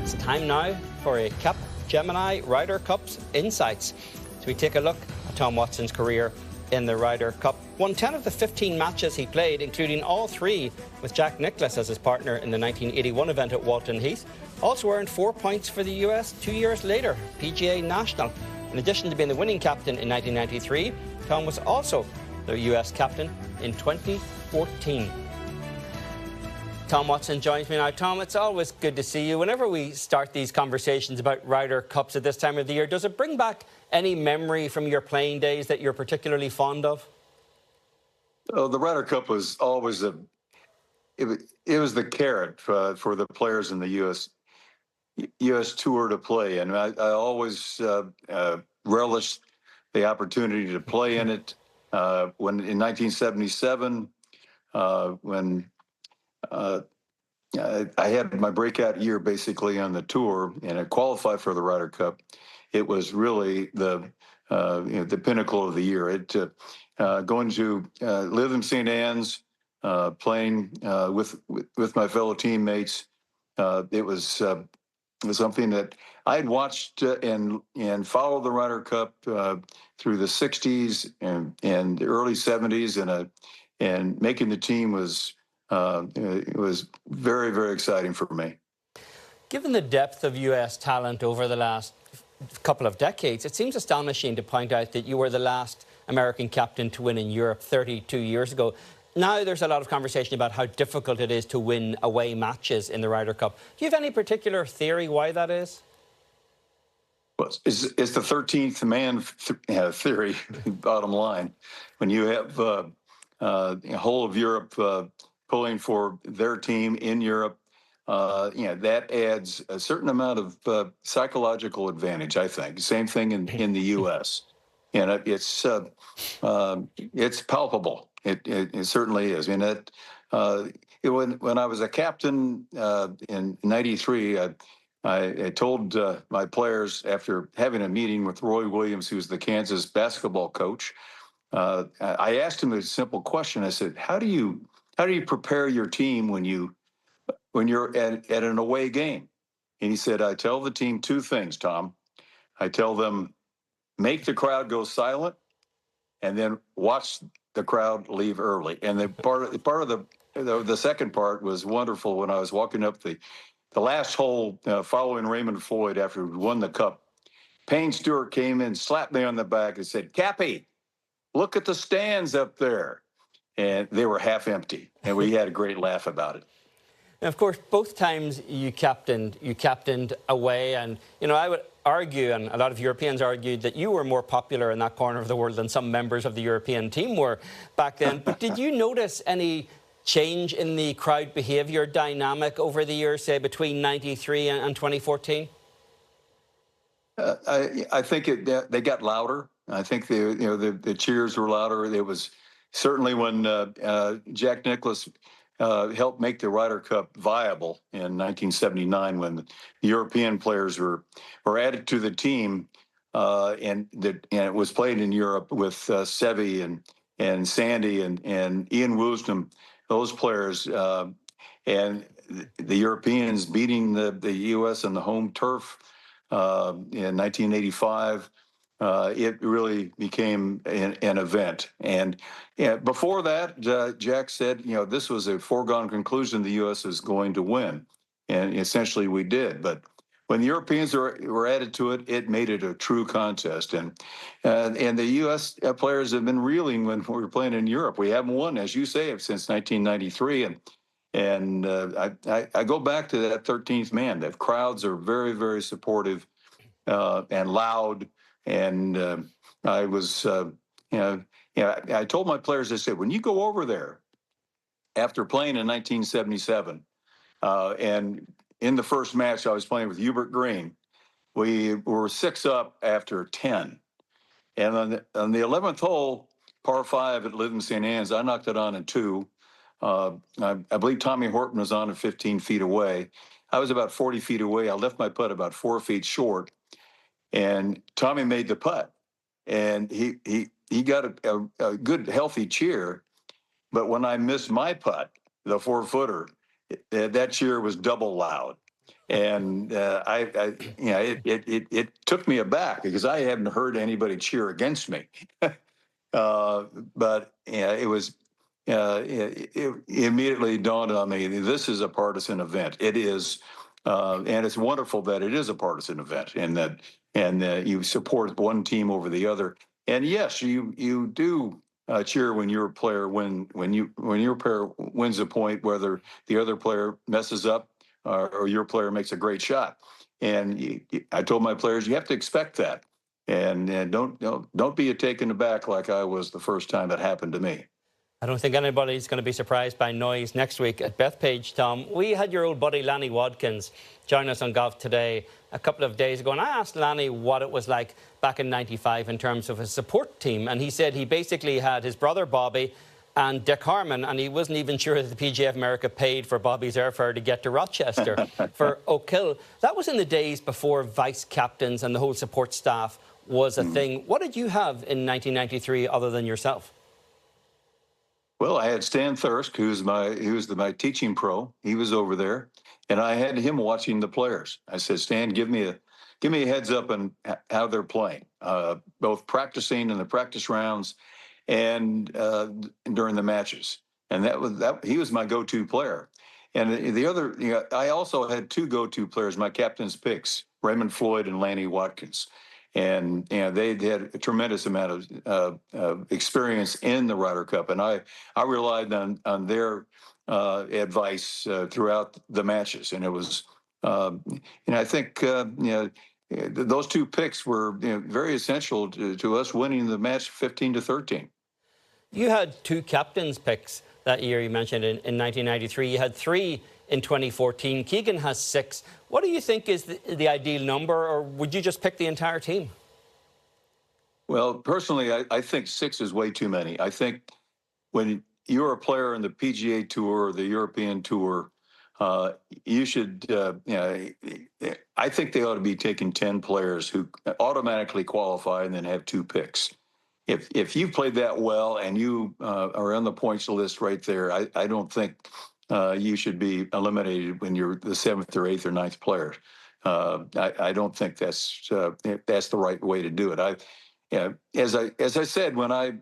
It's time now for a Gemini Ryder Cup's Insights. So we take a look at Tom Watson's career in the Ryder Cup. Won 10 of the 15 matches he played, including all 3 with Jack Nicklaus as his partner in the 1981 event at Walton Heath. Also earned 4 points for the US 2 years later, PGA National. In addition to being the winning captain in 1993, Tom was also the US captain in 2014. Tom Watson joins me now. Tom, it's always good to see you. Whenever we start these conversations about Ryder Cups at this time of the year, does it bring back any memory from your playing days that you're particularly fond of? Oh, the Ryder Cup was always it was the carrot for the players in the U.S. Tour to play, and I always relished the opportunity to play in it. When in 1977, when I had my breakout year basically on the tour, and I qualified for the Ryder Cup. It was really the pinnacle of the year. Going to live in St. Anne's, playing with my fellow teammates. It was something that I had watched and followed the Ryder Cup through the '60s and the early '70s, and making the team was very, very exciting for me. Given the depth of US talent over the last couple of decades, it seems astonishing to point out that you were the last American captain to win in Europe 32 years ago. Now there's a lot of conversation about how difficult it is to win away matches in the Ryder Cup. Do you have any particular theory why that is? Well, it's the 13th man theory, bottom line. When you have the whole of Europe pulling for their team in Europe, that adds a certain amount of psychological advantage, I think. Same thing in the U.S. And it's palpable. It certainly is. I mean, when I was a captain in '93, I told my players, after having a meeting with Roy Williams, who's the Kansas basketball coach, I asked him a simple question. I said, "How do you prepare your team when you're at an away game?" And he said, "I tell the team 2 things, Tom. I tell them, make the crowd go silent, and then watch the crowd leave early." And the part of the second part was wonderful. When I was walking up the last hole following Raymond Floyd after we won the Cup, Payne Stewart came in, slapped me on the back, and said, "Cappy, look at the stands up there." And they were half empty, and we had a great laugh about it. And of course, both times you captained away, and I would argue, and a lot of Europeans argued, that you were more popular in that corner of the world than some members of the European team were back then. But did you notice any change in the crowd behaviour dynamic over the years, say between '93 and 2014? I think they got louder. I think the cheers were louder. It was certainly when Jack Nicklaus helped make the Ryder Cup viable in 1979, when the European players were added to the team, and it was played in Europe with Seve and Sandy and Ian Woosnam, those players, and the Europeans beating the U.S. on the home turf in 1985. It really became an event. And before that, Jack said, this was a foregone conclusion the U.S. is going to win. And essentially we did. But when the Europeans were added to it, it made it a true contest. And the U.S. players have been reeling when we were playing in Europe. We haven't won, as you say, since 1993. And I go back to that 13th man. The crowds are very, very supportive and loud. And I was, I told my players, I said, when you go over there after playing in 1977, and in the first match I was playing with Hubert Green, we were 6 up after 10. And on the 11th hole, par 5 at Lytham St. Anne's, I knocked it on in 2. I believe Tommy Horton was on at 15 feet away. I was about 40 feet away. I left my putt about 4 feet short. And Tommy made the putt, and he got a good, healthy cheer. But when I missed my putt, the 4-footer, that cheer was double loud. And it took me aback because I hadn't heard anybody cheer against me. Uh, but yeah, it immediately dawned on me, this is a partisan event. It is, and it's wonderful that it is a partisan event, and that you support one team over the other. And yes, you do cheer when your player when your player wins a point, whether the other player messes up or your player makes a great shot. And I told my players, you have to expect that, and don't be taken aback like I was the first time it happened to me. I don't think anybody's going to be surprised by noise next week at Bethpage, Tom. We had your old buddy Lanny Wadkins join us on Golf Today a couple of days ago, and I asked Lanny what it was like back in '95 in terms of his support team, and he said he basically had his brother Bobby and Dick Harmon, and he wasn't even sure that the PGA of America paid for Bobby's airfare to get to Rochester for Oak Hill. That was in the days before vice captains and the whole support staff was a thing. What did you have in 1993 other than yourself? Well, I had Stan Thirsk, my teaching pro. He was over there, and I had him watching the players. I said, Stan, give me a heads up on how they're playing, both practicing in the practice rounds and during the matches. And he was my go-to player. And the other, I also had two go-to players, my captain's picks, Raymond Floyd and Lanny Watkins. And they had a tremendous amount of experience in the Ryder Cup, and I relied on their advice throughout the matches, and it was I think those two picks were very essential to us winning the match 15-13. You had two captain's picks that year you mentioned in 1993. You had three in 2014. Keegan has six. What do you think is the ideal number, or would you just pick the entire team? Well, personally, I think six is way too many. I think when you're a player in the PGA Tour or the European Tour, you should, I think they ought to be taking 10 players who automatically qualify and then have two picks. If you played that well and you are on the points list right there, I don't think you should be eliminated when you're the seventh or eighth or ninth player. I don't think that's the right way to do it. As I said, when I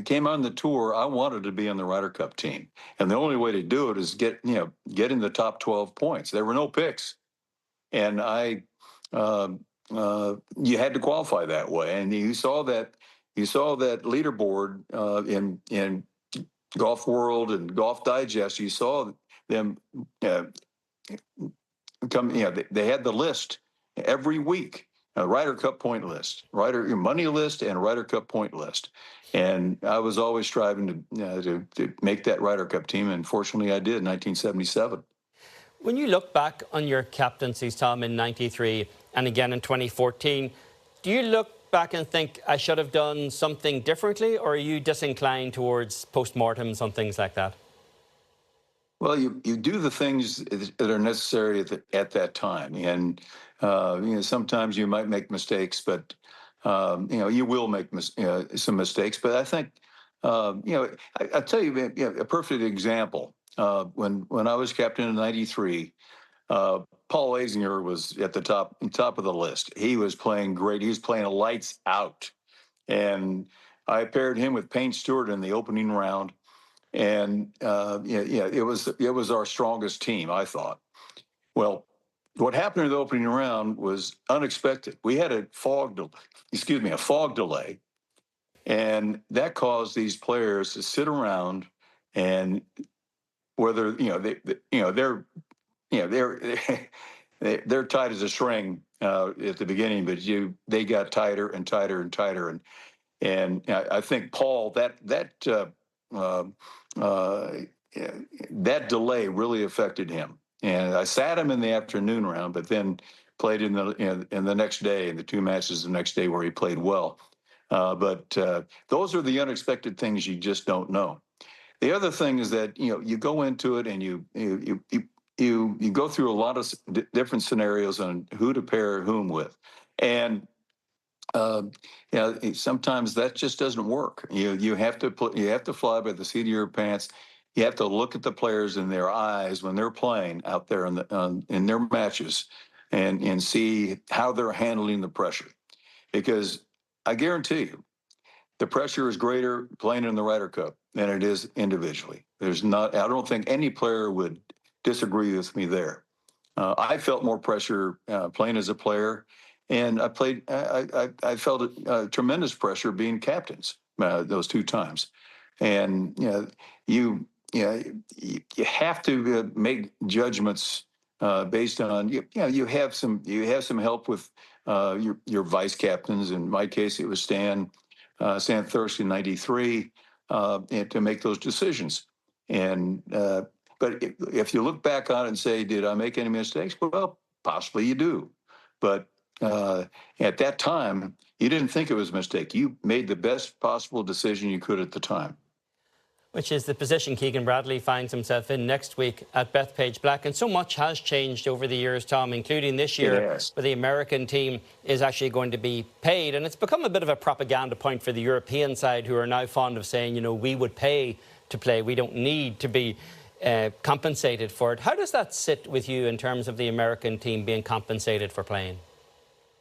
came on the tour, I wanted to be on the Ryder Cup team, and the only way to do it is get in the top 12 points. There were no picks, and you had to qualify that way, and you saw that leaderboard in Golf World and Golf Digest. You saw them come. They had the list every week, a Ryder Cup point list, Ryder money list, and a Ryder Cup point list. And I was always striving to make that Ryder Cup team, and fortunately, I did in 1977. When you look back on your captaincies, Tom, in '93 and again in 2014, do you look back and think I should have done something differently, or are you disinclined towards postmortems on things like that? Well, you do the things that are necessary at that time, and sometimes you might make mistakes, but you will make some mistakes. But I think I'll tell you a perfect example. When I was captain in '93, Paul Azinger was at the top of the list. He was playing great. He was playing lights out, and I paired him with Payne Stewart in the opening round, and it was our strongest team, I thought. Well, what happened in the opening round was unexpected. We had a fog delay, and that caused these players to sit around, and whether they're they're tight as a string at the beginning, but they got tighter and tighter and tighter, and I think Paul uh, uh, that delay really affected him. And I sat him in the afternoon round, but then played in the next day, in the two matches the next day where he played well. But those are the unexpected things you just don't know. The other thing is that you go into it and you go through a lot of different scenarios on who to pair whom with, and sometimes that just doesn't work. You have to fly by the seat of your pants. you have to look at the players in their eyes when they're playing out there in their matches, and see how they're handling the pressure. Because I guarantee you, the pressure is greater playing in the Ryder Cup than it is individually. I don't think any player would disagree with me there. I felt more pressure playing as a player, and I felt tremendous pressure being captains those 2 times. And you have to make judgments based on you have some help with your vice captains. In my case, it was Stan Thurst in '93, and to make those decisions. And but if you look back on it and say, did I make any mistakes? Well, possibly you do. But at that time, you didn't think it was a mistake. You made the best possible decision you could at the time. Which is the position Keegan Bradley finds himself in next week at Bethpage Black. And so much has changed over the years, Tom, including this year, where the American team is actually going to be paid. And it's become a bit of a propaganda point for the European side, who are now fond of saying, you know, we would pay to play. We don't need to be compensated for it. How does that sit with you in terms of the American team being compensated for playing?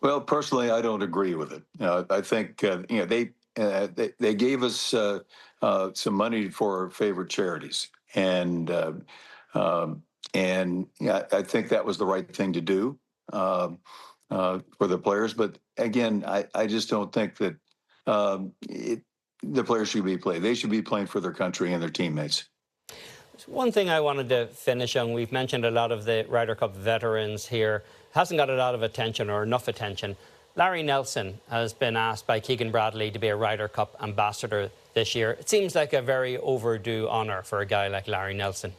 Well, personally, I don't agree with it. I think they gave us some money for favorite charities, and I think that was the right thing to do for the players. But again, I just don't think that the players should be played. They should be playing for their country and their teammates. One thing I wanted to finish on, we've mentioned a lot of the Ryder Cup veterans here, hasn't got a lot of attention or enough attention. Larry Nelson has been asked by Keegan Bradley to be a Ryder Cup ambassador this year. It seems like a very overdue honour for a guy like Larry Nelson.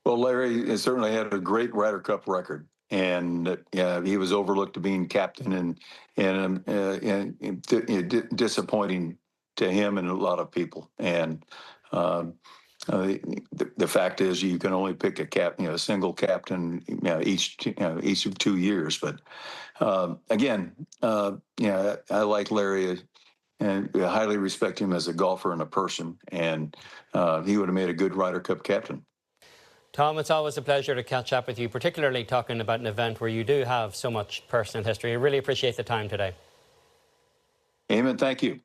Well, Larry certainly had a great Ryder Cup record, and he was overlooked to being captain, disappointing to him and a lot of people. And the fact is, you can only pick a single captain, each of 2 years. But again, I like Larry and I highly respect him as a golfer and a person, and he would have made a good Ryder Cup captain. Tom, it's always a pleasure to catch up with you, particularly talking about an event where you do have so much personal history. I really appreciate the time today. Eamon, thank you.